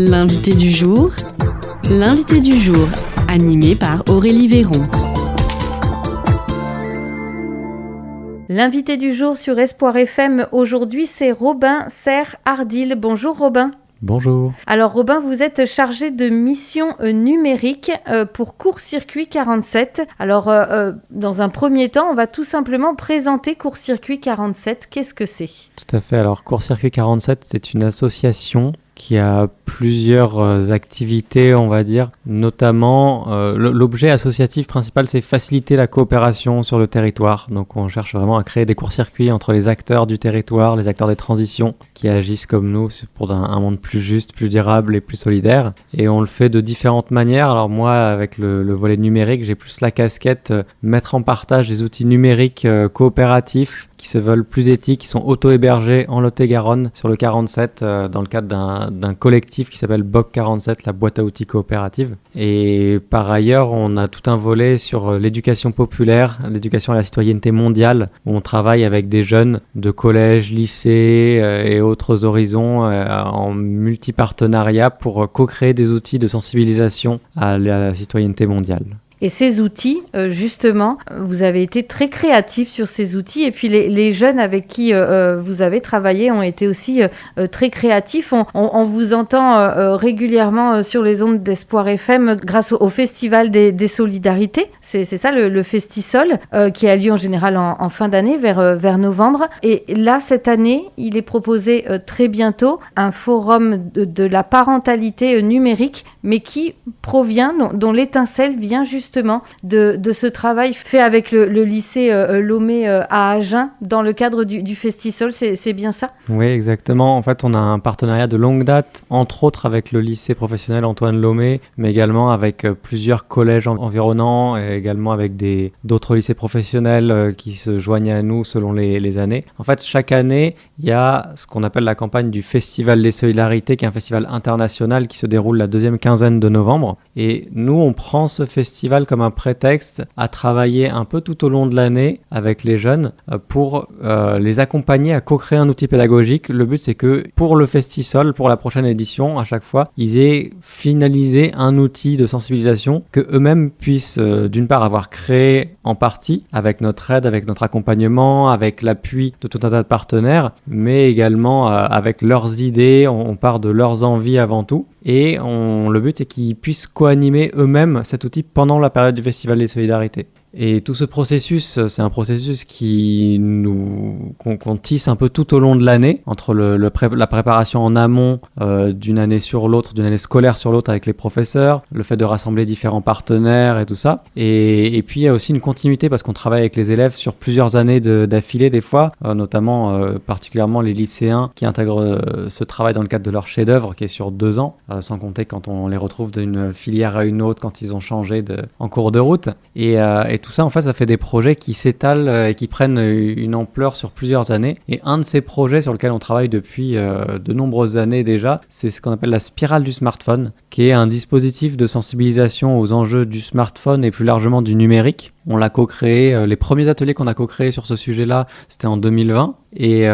L'invité du jour, animé par Aurélie Véron. L'invité du jour sur Espoir FM aujourd'hui, c'est Robin Serre-Ardil. Bonjour Robin. Bonjour. Alors Robin, vous êtes chargé de mission numérique pour Court-Circuit 47. Alors dans un premier temps, on va tout simplement présenter Court-Circuit 47. Qu'est-ce que c'est ? Tout à fait. Alors Court-Circuit 47, c'est une association qui a plusieurs activités, on va dire. Notamment, l'objet associatif principal, c'est faciliter la coopération sur le territoire. Donc on cherche vraiment à créer des courts-circuits entre les acteurs du territoire, les acteurs des transitions, qui agissent comme nous pour un monde plus juste, plus durable et plus solidaire. Et on le fait de différentes manières. Alors moi, avec le volet numérique, j'ai plus la casquette mettre en partage des outils numériques coopératifs qui se veulent plus éthiques, qui sont auto-hébergés en Lot-et-Garonne sur le 47 dans le cadre d'un collectif qui s'appelle BOC 47, la boîte à outils coopérative. Et par ailleurs, on a tout un volet sur l'éducation populaire, l'éducation à la citoyenneté mondiale, où on travaille avec des jeunes de collège, lycée et autres horizons en multi-partenariat pour co-créer des outils de sensibilisation à la citoyenneté mondiale. Et ces outils, justement, vous avez été très créatifs sur ces outils et puis les jeunes avec qui vous avez travaillé ont été aussi très créatifs. On vous entend régulièrement sur les ondes d'Espoir FM grâce au Festival des Solidarités. C'est ça, le Festisol, qui a lieu en général en fin d'année, vers novembre. Et là, cette année, il est proposé très bientôt un forum de la parentalité numérique, mais qui provient, dont l'étincelle vient justement de ce travail fait avec le lycée Lomé à Agen dans le cadre du Festisol, c'est bien ça ? Oui, exactement. En fait, on a un partenariat de longue date, entre autres avec le lycée professionnel Antoine Lomé, mais également avec plusieurs collèges environnants et également avec d'autres lycées professionnels qui se joignent à nous selon les années. En fait, chaque année, il y a ce qu'on appelle la campagne du Festival des Solidarités, qui est un festival international qui se déroule la deuxième quinzaine de novembre. Et nous, on prend ce festival comme un prétexte à travailler un peu tout au long de l'année avec les jeunes pour les accompagner à co-créer un outil pédagogique. Le but, c'est que pour le Festisol, pour la prochaine édition, à chaque fois, ils aient finalisé un outil de sensibilisation que eux-mêmes puissent d'une part avoir créé en partie avec notre aide, avec notre accompagnement, avec l'appui de tout un tas de partenaires, mais également avec leurs idées. On part de leurs envies avant tout. Et le but, c'est qu'ils puissent co-animer eux-mêmes cet outil pendant la période du Festival des Solidarités. Et tout ce processus, c'est un processus qu'on tisse un peu tout au long de l'année, entre la préparation en amont d'une année sur l'autre, d'une année scolaire sur l'autre avec les professeurs, le fait de rassembler différents partenaires et tout ça. Et puis il y a aussi une continuité parce qu'on travaille avec les élèves sur plusieurs années d'affilée des fois, notamment particulièrement les lycéens qui intègrent ce travail dans le cadre de leur chef-d'œuvre qui est sur 2 ans, sans compter quand on les retrouve d'une filière à une autre, quand ils ont changé en cours de route. Et tout ça, en fait, ça fait des projets qui s'étalent et qui prennent une ampleur sur plusieurs années. Et un de ces projets sur lequel on travaille depuis de nombreuses années déjà, c'est ce qu'on appelle la spirale du smartphone, qui est un dispositif de sensibilisation aux enjeux du smartphone et plus largement du numérique. On l'a co-créé, les premiers ateliers qu'on a co-créés sur ce sujet-là, c'était en 2020. Et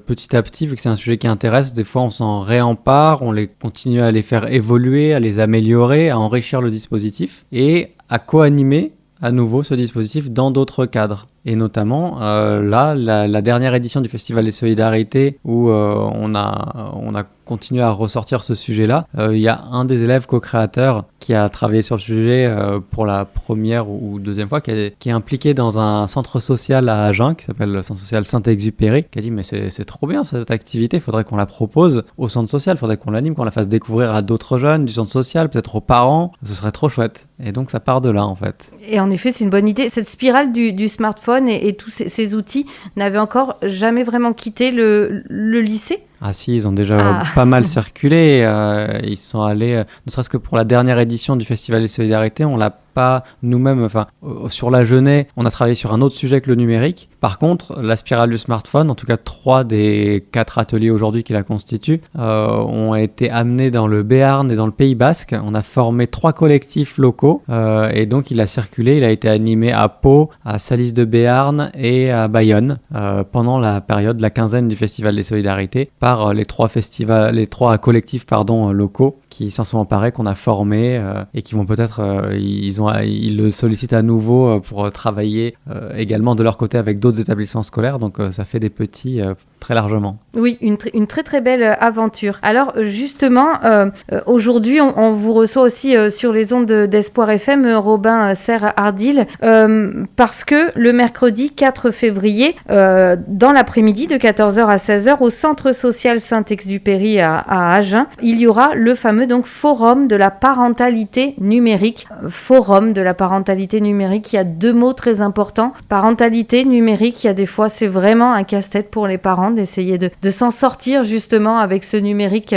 petit à petit, vu que c'est un sujet qui intéresse, des fois on s'en réempare, on continue à les faire évoluer, à les améliorer, à enrichir le dispositif et à co-animer à nouveau ce dispositif dans d'autres cadres. Et notamment, là, la dernière édition du Festival des Solidarités où on a continué à ressortir ce sujet-là, il y a un des élèves co-créateurs qui a travaillé sur le sujet pour la première ou deuxième fois, qui est impliqué dans un centre social à Agen, qui s'appelle le centre social Saint-Exupéry, qui a dit « mais c'est trop bien cette activité, il faudrait qu'on la propose au centre social, il faudrait qu'on l'anime, qu'on la fasse découvrir à d'autres jeunes du centre social, peut-être aux parents, ce serait trop chouette ». Et donc ça part de là en fait. Et en effet, c'est une bonne idée. Cette spirale du smartphone et tous ces outils n'avaient encore jamais vraiment quitté le lycée ? Ah si, ils ont déjà pas mal circulé. Ils sont allés, ne serait-ce que pour la dernière édition du Festival des Solidarités, on l'a pas nous-mêmes, sur la Genée, on a travaillé sur un autre sujet que le numérique. Par contre, la spirale du smartphone, en tout cas 3 des 4 ateliers aujourd'hui qui la constituent, ont été amenés dans le Béarn et dans le Pays Basque. On a formé 3 collectifs locaux et donc il a circulé, il a été animé à Pau, à Salis de Béarn et à Bayonne pendant la période, la quinzaine du Festival des Solidarités par les 3 collectifs locaux qui s'en sont emparés, qu'on a formés et qui vont peut-être, ils le sollicitent à nouveau pour travailler également de leur côté avec d'autres établissements scolaires, donc ça fait des petits très largement. Oui, une très très belle aventure. Alors justement, aujourd'hui, on vous reçoit aussi sur les ondes d'Espoir FM, Robin Serre-Hardil, parce que le mercredi 4 février, dans l'après-midi de 14h à 16h, au Centre social Saint-Exupéry à Agen, il y aura le fameux forum de la parentalité numérique. Forum de la parentalité numérique, il y a 2 mots très importants. Parentalité numérique, il y a des fois, c'est vraiment un casse-tête pour les parents d'essayer de s'en sortir justement avec ce numérique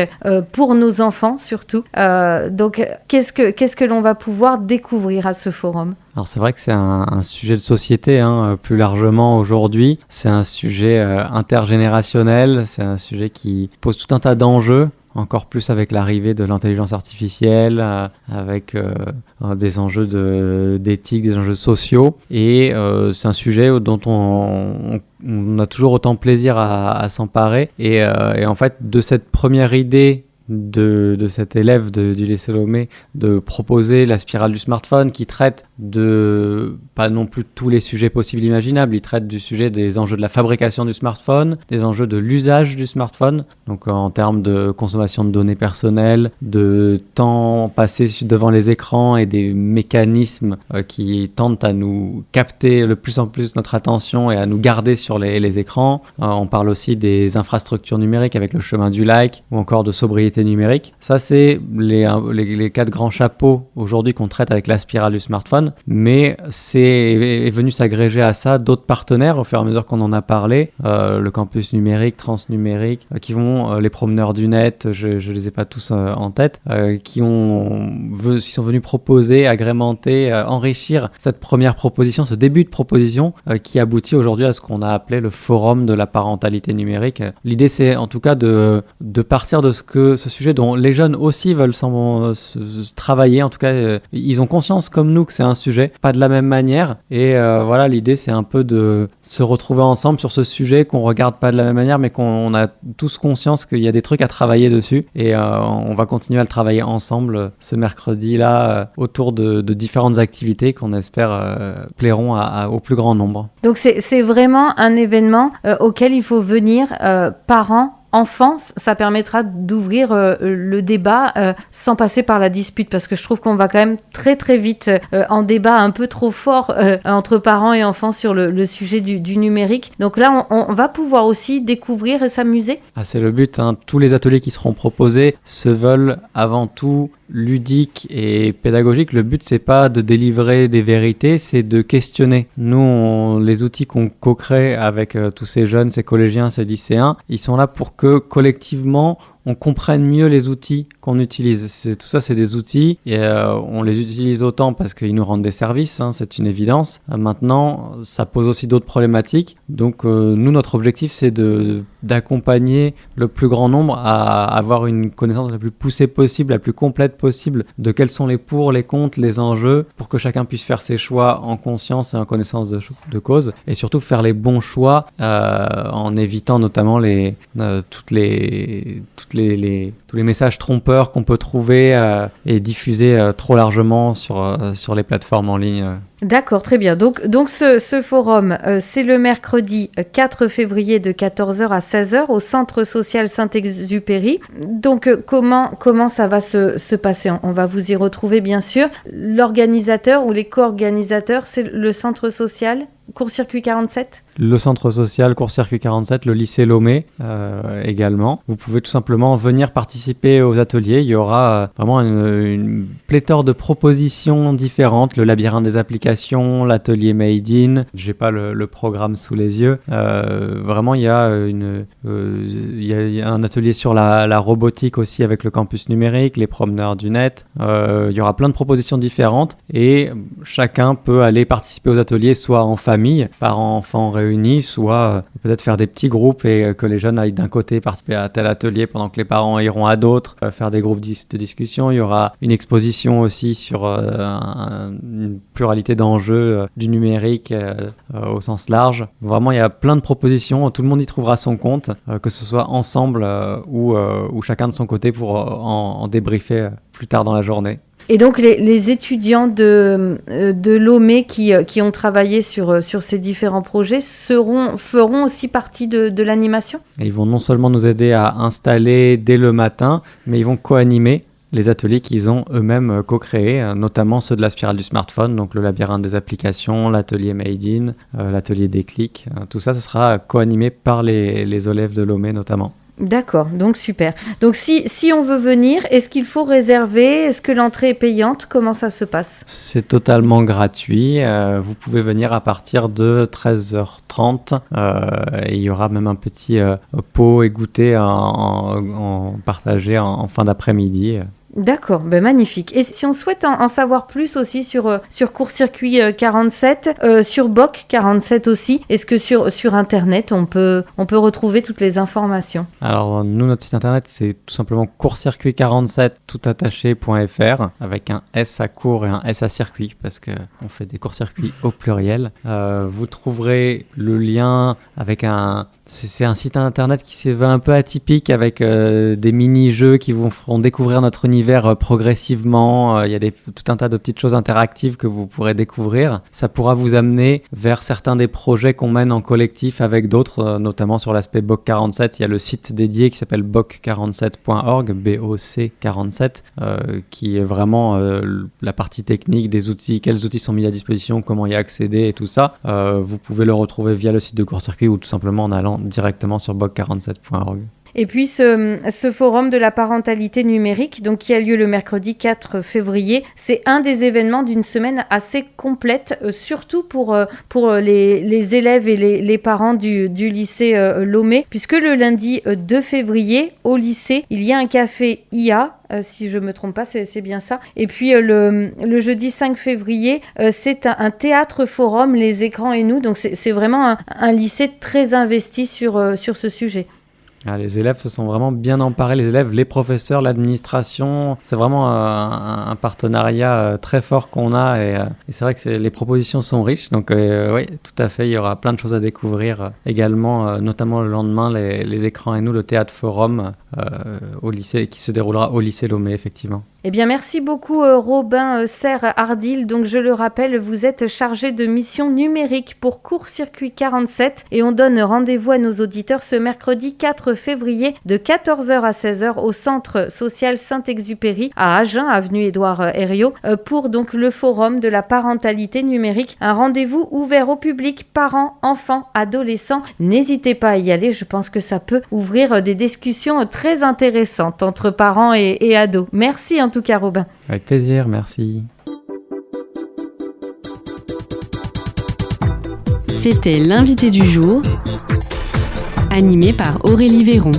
pour nos enfants surtout. Donc, qu'est-ce que l'on va pouvoir découvrir à ce forum ? Alors c'est vrai que c'est un sujet de société, plus largement aujourd'hui. C'est un sujet intergénérationnel, c'est un sujet qui pose tout un tas d'enjeux. Encore plus avec l'arrivée de l'intelligence artificielle, avec des enjeux d'éthique, des enjeux sociaux. Et c'est un sujet dont on a toujours autant plaisir à s'emparer. Et en fait, de cette première idée de cet élève du lycée Lomé de proposer la spirale du smartphone qui traite de, pas non plus tous les sujets possibles imaginables, il traite du sujet des enjeux de la fabrication du smartphone, des enjeux de l'usage du smartphone, donc en termes de consommation de données personnelles, de temps passé devant les écrans et des mécanismes qui tentent à nous capter de plus en plus notre attention et à nous garder sur les écrans. On parle aussi des infrastructures numériques avec le chemin du like ou encore de sobriété numérique. Ça, c'est les 4 grands chapeaux aujourd'hui qu'on traite avec la spirale du smartphone, mais est venu s'agréger à ça d'autres partenaires au fur et à mesure qu'on en a parlé, le campus numérique, transnumérique, qui vont, les promeneurs du net, je les ai pas tous en tête, qui sont venus proposer, agrémenter, enrichir cette première proposition, ce début de proposition qui aboutit aujourd'hui à ce qu'on a appelé le forum de la parentalité numérique. L'idée, c'est en tout cas de partir de ce sujet dont les jeunes aussi veulent travailler. En tout cas, ils ont conscience comme nous que c'est un sujet, pas de la même manière. Et voilà, l'idée, c'est un peu de se retrouver ensemble sur ce sujet qu'on regarde pas de la même manière, mais qu'on a tous conscience qu'il y a des trucs à travailler dessus. Et on va continuer à le travailler ensemble ce mercredi-là autour de différentes activités qu'on espère plairont au plus grand nombre. Donc c'est vraiment un événement auquel il faut venir parents, enfants. Ça permettra d'ouvrir le débat sans passer par la dispute, parce que je trouve qu'on va quand même très très vite en débat un peu trop fort entre parents et enfants sur le sujet du numérique. Donc là, on va pouvoir aussi découvrir et s'amuser. C'est le but, Tous les ateliers qui seront proposés se veulent avant tout ludique et pédagogique. Le but, c'est pas de délivrer des vérités, c'est de questionner. Nous, les outils qu'on co-crée avec tous ces jeunes, ces collégiens, ces lycéens, ils sont là pour que collectivement, on comprenne mieux les outils qu'on utilise. Tout ça, c'est des outils et on les utilise autant parce qu'ils nous rendent des services, c'est une évidence. Maintenant, ça pose aussi d'autres problématiques. Donc, nous, notre objectif, c'est d'accompagner le plus grand nombre à avoir une connaissance la plus poussée possible, la plus complète possible de quels sont les pour, les contre, les enjeux, pour que chacun puisse faire ses choix en conscience et en connaissance de cause, et surtout faire les bons choix en évitant notamment tous les messages trompeurs qu'on peut trouver et diffuser trop largement sur les plateformes en ligne. D'accord, très bien. Donc ce forum, c'est le mercredi 4 février de 14h à 16h au Centre social Saint-Exupéry. Donc comment ça va se passer ? On va vous y retrouver bien sûr. L'organisateur ou les co-organisateurs, c'est le Centre social Court-Circuit 47 ? Le Centre social Court-Circuit 47, le lycée Lomé également. Vous pouvez tout simplement venir participer participer aux ateliers, il y aura vraiment une pléthore de propositions différentes. Le labyrinthe des applications, l'atelier Made in. J'ai pas le programme sous les yeux. Vraiment, il y a un atelier sur la robotique aussi avec le campus numérique, les promeneurs du net. Il y aura plein de propositions différentes et chacun peut aller participer aux ateliers soit en famille, parents-enfants réunis, soit peut-être faire des petits groupes et que les jeunes aillent d'un côté participer à tel atelier pendant que les parents iront à d'autres, faire des groupes de discussion. Il y aura une exposition aussi sur une pluralité d'enjeux du numérique au sens large. Vraiment, il y a plein de propositions, tout le monde y trouvera son compte, que ce soit ensemble ou chacun de son côté pour en débriefer plus tard dans la journée. Et donc les étudiants de Lomé qui ont travaillé sur ces différents projets feront aussi partie de l'animation ? Et ils vont non seulement nous aider à installer dès le matin, mais ils vont co-animer les ateliers qu'ils ont eux-mêmes co-créés, notamment ceux de la spirale du smartphone, donc le labyrinthe des applications, l'atelier Made in, l'atelier Déclic. Tout ça, ce sera co-animé par les élèves de Lomé notamment. D'accord, donc super. Donc si on veut venir, est-ce qu'il faut réserver ? Est-ce que l'entrée est payante ? Comment ça se passe ? C'est totalement gratuit. Vous pouvez venir à partir de 13h30. Et il y aura même un petit pot et goûter en partagé en fin d'après-midi. D'accord, ben magnifique. Et si on souhaite en savoir plus aussi sur Court-Circuit 47, sur BOC 47 aussi, est-ce que sur Internet, on peut retrouver toutes les informations ? Alors, nous, notre site Internet, c'est tout simplement courtcircuit47 toutattaché.fr avec un S à court et un S à circuit parce qu'on fait des courts-circuits au pluriel. Vous trouverez le lien avec c'est un site internet qui se veut un peu atypique avec des mini-jeux qui vous feront découvrir notre univers progressivement. Il y a tout un tas de petites choses interactives que vous pourrez découvrir. Ça pourra vous amener vers certains des projets qu'on mène en collectif avec d'autres, notamment sur l'aspect BOC 47. Il y a le site dédié qui s'appelle boc47.org, BOC47, qui est vraiment la partie technique des outils, quels outils sont mis à disposition, comment y accéder et tout ça. Vous pouvez le retrouver via le site de Court-Circuit ou tout simplement en allant directement sur boc47.org. Et puis ce forum de la parentalité numérique, donc qui a lieu le mercredi 4 février, c'est un des événements d'une semaine assez complète, surtout pour les élèves et les parents du lycée Lomé, puisque le lundi 2 février, au lycée, il y a un café IA, si je ne me trompe pas, c'est bien ça. Et puis le jeudi 5 février, c'est un théâtre forum, les écrans et nous, donc c'est vraiment un lycée très investi sur ce sujet. Les élèves se sont vraiment bien emparés, les élèves, les professeurs, l'administration. C'est vraiment un partenariat très fort qu'on a et c'est vrai que les propositions sont riches. Donc oui, tout à fait, il y aura plein de choses à découvrir également, notamment le lendemain, les écrans et nous, le théâtre forum au lycée qui se déroulera au lycée Lomé, effectivement. Eh bien, merci beaucoup Robin Serre-Ardil. Donc, je le rappelle, vous êtes chargé de mission numérique pour Court-Circuit 47 et on donne rendez-vous à nos auditeurs ce mercredi 4 février de 14h à 16h au Centre Social Saint-Exupéry à Agen, avenue Édouard Herriot, pour donc le forum de la parentalité numérique. Un rendez-vous ouvert au public, parents, enfants, adolescents. N'hésitez pas à y aller, je pense que ça peut ouvrir des discussions très intéressantes entre parents et ados. Merci en tout cas Robin. Avec plaisir, merci. C'était l'invité du jour, animé par Aurélie Véron.